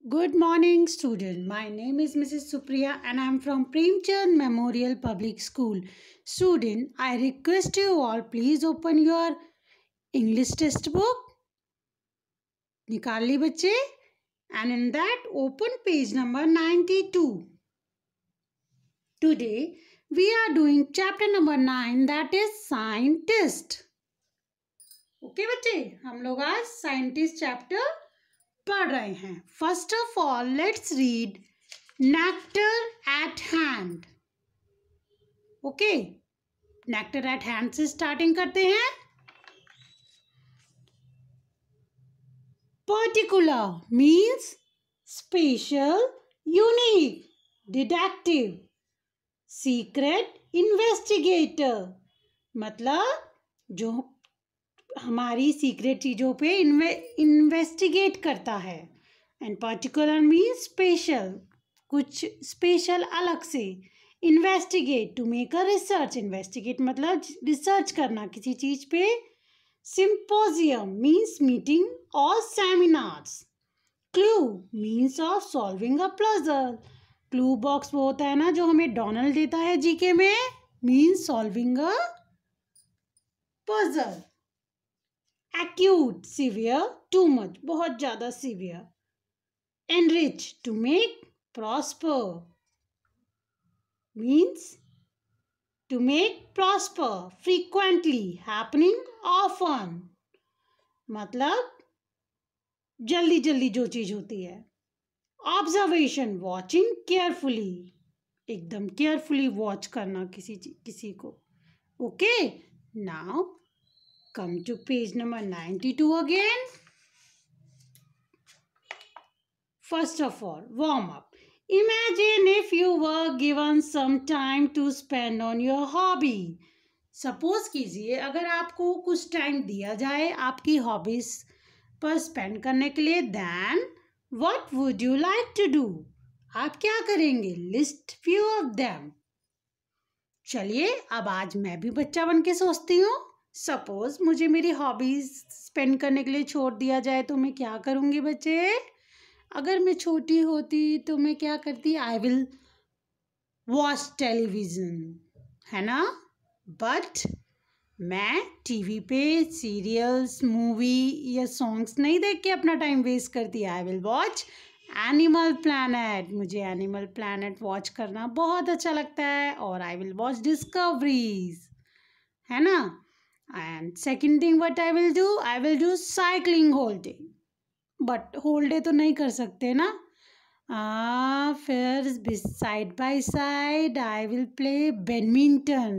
Good morning, student. My name is Mrs. Supriya and I am from Premchand Memorial Public School. Student, I request you all please open your English textbook. निकाल ली बच्चे. And in that open page number 92. Today we are doing chapter number 9, that is Scientist. Okay बच्चे, हम लोग आज Scientist chapter पढ़ रहे हैं. First of all let's read nectar at hand. Okay, nectar at hand से स्टार्टिंग करते हैं. Particular means special, unique, detective. Secret, investigator, मतलब जो हमारी सीक्रेट चीज़ों पे इन्वेस्टिगेट करता है. एंड पर्टिकुलर मीन्स स्पेशल, कुछ स्पेशल अलग से. Investigate, to make a research. Investigate मतलब रिसर्च करना किसी चीज़ पे. सिम्पोजियम मीन्स मीटिंग और seminars. Clue means of solving a puzzle. Clue box वो होता है ना जो हमें डोनाल्ड देता है जीके में. Means solving a puzzle. Acute, severe, too much, बहुत ज़्यादा severe. Enrich, to make, prosper, means to make prosper. Frequently, happening, often, मतलब जल्दी जल्दी जो चीज़ होती है. Observation, watching carefully, एकदम carefully watch करना किसी को. Okay, now come to page number 92 again. First of all, warm up. Imagine if you were given some time to spend on your hobby. Suppose कीजिए अगर आपको कुछ टाइम दिया जाए आपकी हॉबीज पर स्पेंड करने के लिए. Then what would you like to do? आप क्या करेंगे? List few of them. चलिए अब आज मैं भी बच्चा बन के सोचती हूँ. सपोज मुझे मेरी हॉबीज स्पेंड करने के लिए छोड़ दिया जाए तो मैं क्या करूँगी बच्चे? अगर मैं छोटी होती तो मैं क्या करती? आई विल वॉच टेलीविज़न, है ना. बट मैं टीवी पे सीरियल्स, मूवी या सॉन्ग्स नहीं देख के अपना टाइम वेस्ट करती. I will watch animal planet. मुझे एनिमल प्लैनेट वॉच करना बहुत अच्छा लगता है. और आई विल वॉच डिस्कवरीज, है ना. And second thing what I will do cycling whole day. But whole day तो नहीं कर सकते ना. फिर side by side I will play badminton.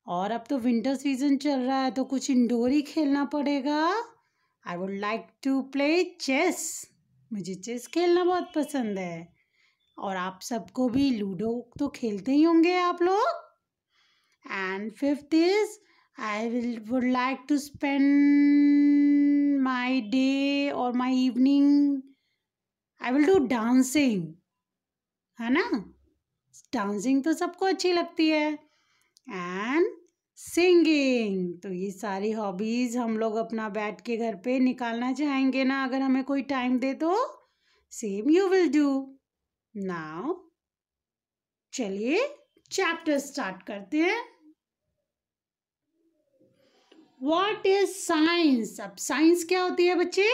और अब तो विंटर सीजन चल रहा है तो कुछ इंडोर ही खेलना पड़ेगा. I would like to play chess. मुझे चेस खेलना बहुत पसंद है. और आप सबको भी लूडो तो खेलते ही होंगे आप लोग. And fifth is would like to spend my day or my evening. I will do dancing, है ना. डांसिंग तो सबको अच्छी लगती है. And singing. तो ये सारी हॉबीज हम लोग अपना बैठ के घर पे निकालना चाहेंगे ना अगर हमें कोई टाइम दे तो. Same you will do. Now चलिए चैप्टर स्टार्ट करते हैं. What is science? अब साइंस क्या होती है बच्चे?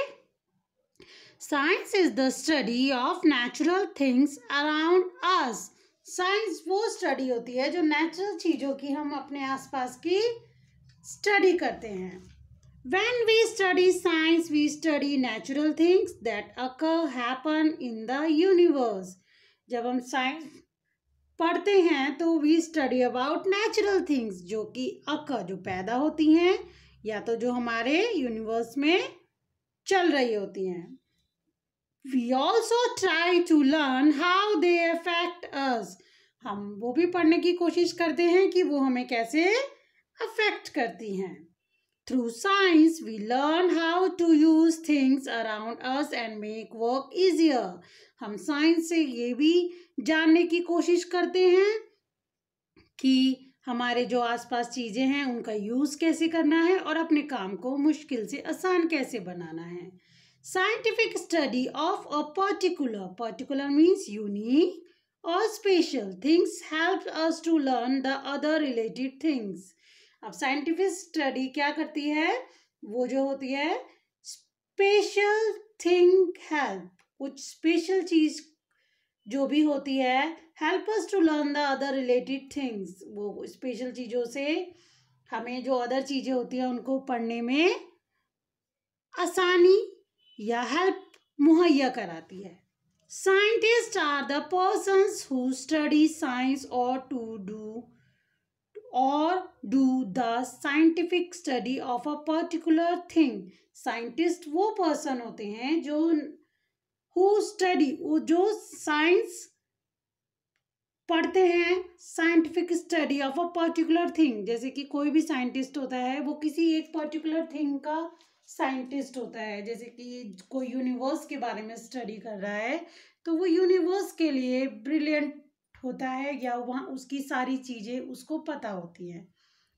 Science is the study of natural things around us. Science वो स्टडी होती है जो नेचुरल चीज़ों की हम अपने आसपास की स्टडी करते हैं. When we study science, we study natural things that occur, happen in the universe. जब हम साइंस पढ़ते हैं तो we study about natural things जो कि अकर, जो पैदा होती हैं या तो जो हमारे यूनिवर्स में चल रही होती हैं. We also try to learn how they affect us. हम वो भी पढ़ने की कोशिश करते हैं कि वो हमें कैसे अफेक्ट करती हैं. Through science we learn how to use things around us and make work easier. हम साइंस से ये भी जानने की कोशिश करते हैं कि हमारे जो आसपास चीज़ें हैं उनका यूज़ कैसे करना है और अपने काम को मुश्किल से आसान कैसे बनाना है. Scientific study of a particular means unique or special things help us to learn the other related things. अब साइंटिफिक स्टडी क्या करती है, वो जो होती है स्पेशल थिंग हेल्प, कुछ स्पेशल चीज जो भी होती है, help us to learn the other related things, वो स्पेशल चीजों से हमें जो अदर चीजें होती हैं उनको पढ़ने में आसानी या हेल्प मुहैया कराती है. Scientist are the persons who study science और do the scientific study of a particular thing. Scientist वो पर्सन होते हैं जो जो साइंस पढ़ते हैं, scientific study of a particular thing. जैसे कि कोई भी साइंटिस्ट होता है वो किसी एक पर्टिकुलर थिंग का साइंटिस्ट होता है. जैसे कि कोई यूनिवर्स के बारे में स्टडी कर रहा है तो वो यूनिवर्स के लिए ब्रिलियंट होता है, या वहाँ उसकी सारी चीज़ें उसको पता होती हैं.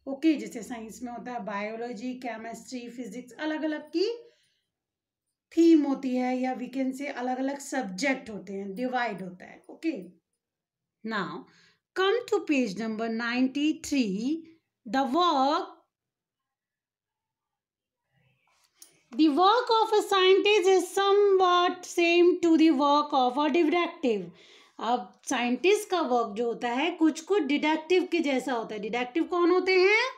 ओके, जैसे साइंस में होता है बायोलॉजी, केमिस्ट्री, फिजिक्स, अलग अलग की थीम होती है, या वी कैन से अलग अलग सब्जेक्ट होते हैं, डिवाइड होता है. Okay, now come to page number 93. The work of a scientist is somewhat same to the work of a detective. अब साइंटिस्ट का वर्क जो होता है कुछ डिटेक्टिव के जैसा होता है. डिटेक्टिव कौन होते हैं?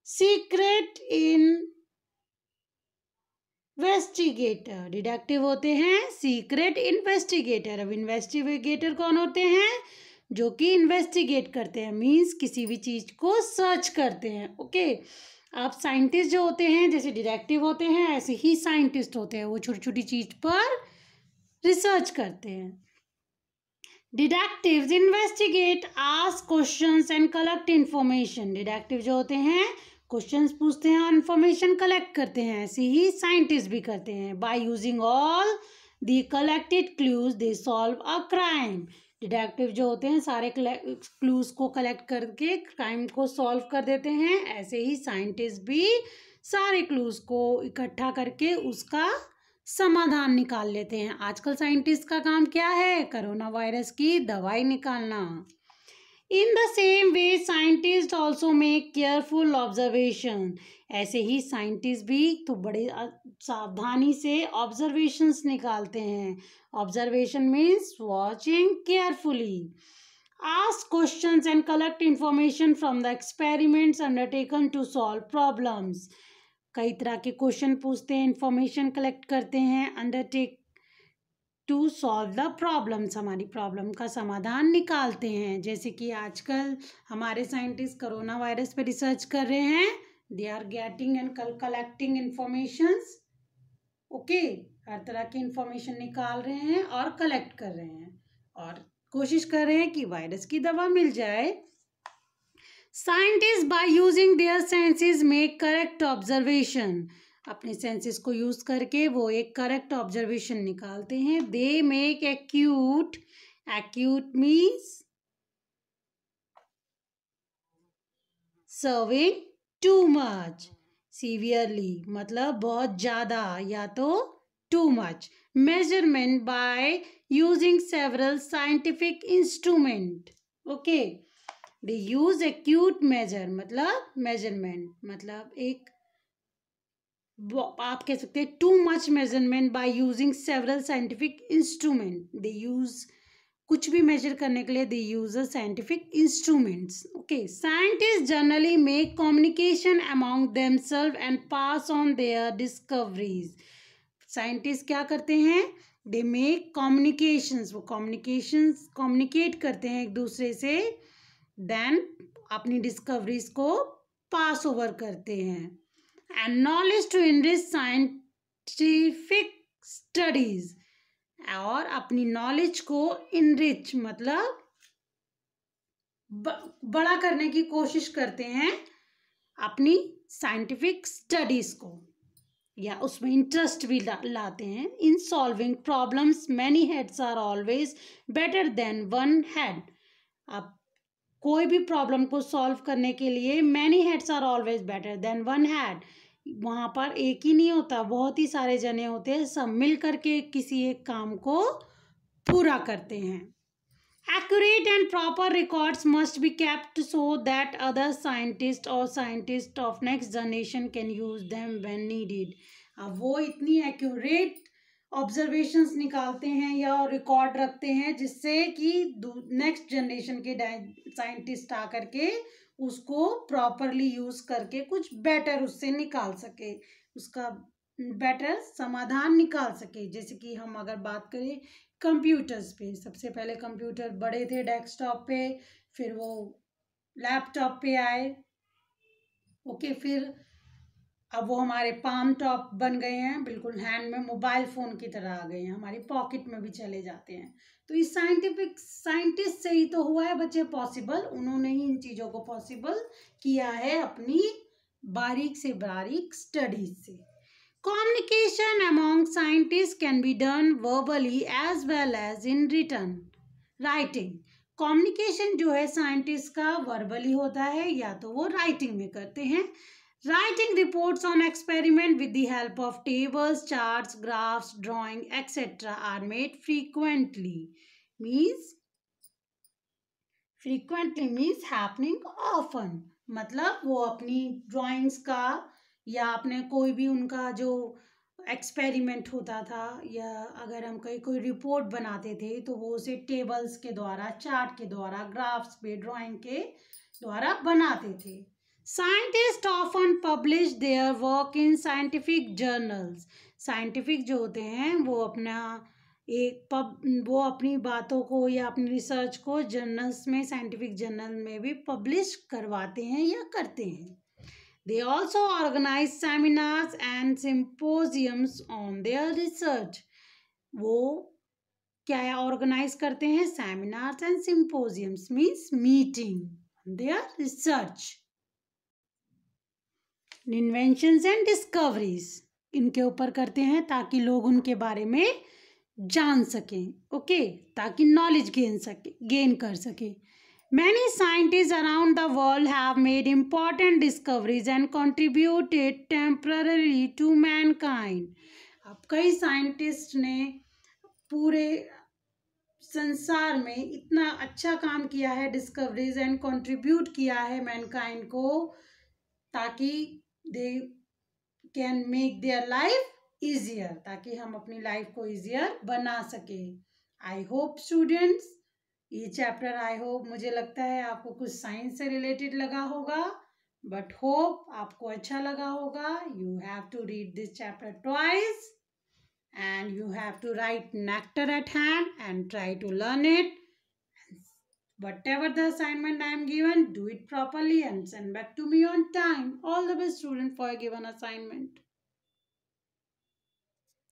Secret investigator. डिटेक्टिव होते हैं सीक्रेट इन्वेस्टिगेटर. अब इन्वेस्टिगेटर कौन होते हैं? जो कि इन्वेस्टिगेट करते हैं, मीन्स किसी भी चीज को सर्च करते हैं. ओके, अब साइंटिस्ट जो होते हैं जैसे डिटेक्टिव होते हैं, ऐसे ही साइंटिस्ट होते हैं, वो छोटी छोटी चीज पर रिसर्च करते हैं. Detectives investigate, ask questions and collect information. Detective जो होते हैं क्वेश्चंस पूछते हैं और इंफॉर्मेशन कलेक्ट करते हैं, ऐसे ही साइंटिस्ट भी करते हैं. By using all the collected clues they solve a crime. Detective जो होते हैं सारे क्लूज को कलेक्ट करके क्राइम को सॉल्व कर देते हैं. ऐसे ही साइंटिस्ट भी सारे क्लूज को इकट्ठा करके उसका समाधान निकाल लेते हैं. आजकल साइंटिस्ट का काम क्या है? कोरोना वायरस की दवाई निकालना. In the same way scientist also make careful observation. ऐसे ही साइंटिस्ट भी तो बड़े सावधानी से ऑब्जर्वेशंस निकालते हैं. Observation means watching carefully. Ask questions and collect information from the experiments undertaken to solve problems. कई तरह के क्वेश्चन पूछते हैं, इंफॉर्मेशन कलेक्ट करते हैं, undertake to solve the problems, हमारी प्रॉब्लम का समाधान निकालते हैं. जैसे कि आजकल हमारे साइंटिस्ट कोरोना वायरस पे रिसर्च कर रहे हैं. They are getting and collecting informations. Okay, हर तरह की इंफॉर्मेशन निकाल रहे हैं और कलेक्ट कर रहे हैं और कोशिश कर रहे हैं कि वायरस की दवा मिल जाए. Scientist by using their senses make correct observation. अपने सेंसेस को यूज करके वो एक करेक्ट ऑब्जर्वेशन निकालते हैं. They make acute. Acute means serving too much. Severely मतलब बहुत ज्यादा, या तो too much. Measurement by using several scientific instrument. Okay, they use acute measure मतलब मेजरमेंट, मतलब एक आप कह सकते हैं too much measurement by using several scientific instrument. They use कुछ भी मेजर करने के लिए they use a scientific instruments. Okay, scientist generally make communication among themselves and pass on their discoveries. Scientist क्या करते हैं? They make communications. वो communicate करते हैं एक दूसरे से, देन अपनी डिस्कवरीज को पास ओवर करते हैं. And knowledge to enrich scientific studies. और अपनी नॉलेज को इनरिच मतलब बड़ा करने की कोशिश करते हैं अपनी साइंटिफिक स्टडीज को, या उसमें इंटरेस्ट भी लाते हैं. In solving problems many heads are always better than one head. अब कोई भी प्रॉब्लम को सॉल्व करने के लिए many heads are always better than one head. वहाँ पर एक ही नहीं होता, बहुत ही सारे जने होते हैं, सब मिल करके किसी एक काम को पूरा करते हैं। Accurate and proper records must be kept so that other scientists or scientists of next generation can use them when needed. अब वो इतनी accurate observations निकालते हैं या रिकॉर्ड रखते हैं जिससे कि नेक्स्ट जनरेशन के साइंटिस्ट आ करके उसको प्रॉपरली यूज करके कुछ बेटर उससे निकाल सके, उसका बेटर समाधान निकाल सके। जैसे कि हम अगर बात करें कंप्यूटर्स पे, सबसे पहले कंप्यूटर बड़े थे डेस्कटॉप पे, फिर वो लैपटॉप पे आए, ओके, फिर अब वो हमारे पाम टॉप बन गए हैं, बिल्कुल हैंड में मोबाइल फ़ोन की तरह आ गए हैं, हमारी पॉकेट में भी चले जाते हैं। तो इस साइंटिस्ट से ही तो हुआ है बच्चे पॉसिबल, उन्होंने ही इन चीज़ों को पॉसिबल किया है अपनी बारीक से बारीक स्टडीज से। Communication among scientists can be done verbally as well as in writing. Communication जो है साइंटिस्ट का वर्बली होता है या तो वो राइटिंग में करते हैं। Writing reports on experiment with the help of tables, charts, graphs, drawing etcetera are made frequently means happening often. मतलब वो अपनी ड्राइंग्स का या अपने कोई भी उनका जो एक्सपेरिमेंट होता था या अगर हम कोई रिपोर्ट बनाते थे तो वो उसे टेबल्स के द्वारा, चार्ट के द्वारा, ग्राफ्स पे, ड्राइंग के द्वारा बनाते थे। Scientist often publish their work in scientific journals. Scientific जो होते हैं वो वो अपनी बातों को या अपनी रिसर्च को जर्नल्स में, साइंटिफिक जर्नल में भी पब्लिश करवाते हैं या करते हैं। They also organize seminars and symposiums on their research. वो क्या है ऑर्गेनाइज करते हैं? Seminars and symposiums means meeting on their research. Inventions and discoveries इनके ऊपर करते हैं ताकि लोग उनके बारे में जान सकें, ओके, ताकि नॉलेज गेन कर सके। Many scientists around the world have made important discoveries and contributed temporarily to mankind. अब कई साइंटिस्ट ने पूरे संसार में इतना अच्छा काम किया है, डिस्कवरीज एंड कंट्रीब्यूट किया है मैनकाइंड को, ताकि they can make their life easier, ताकि हम अपनी लाइफ को ईजियर बना सके। आई होप स्टूडेंट्स ये चैप्टर, आई होप, मुझे लगता है आपको कुछ साइंस से रिलेटेड लगा होगा, बट होप आपको अच्छा लगा होगा। You have to read this chapter twice and you have to write nectar at hand and try to learn it. Whatever the assignment I am given, do it properly and send back to me on time. All the best, student, for a given assignment.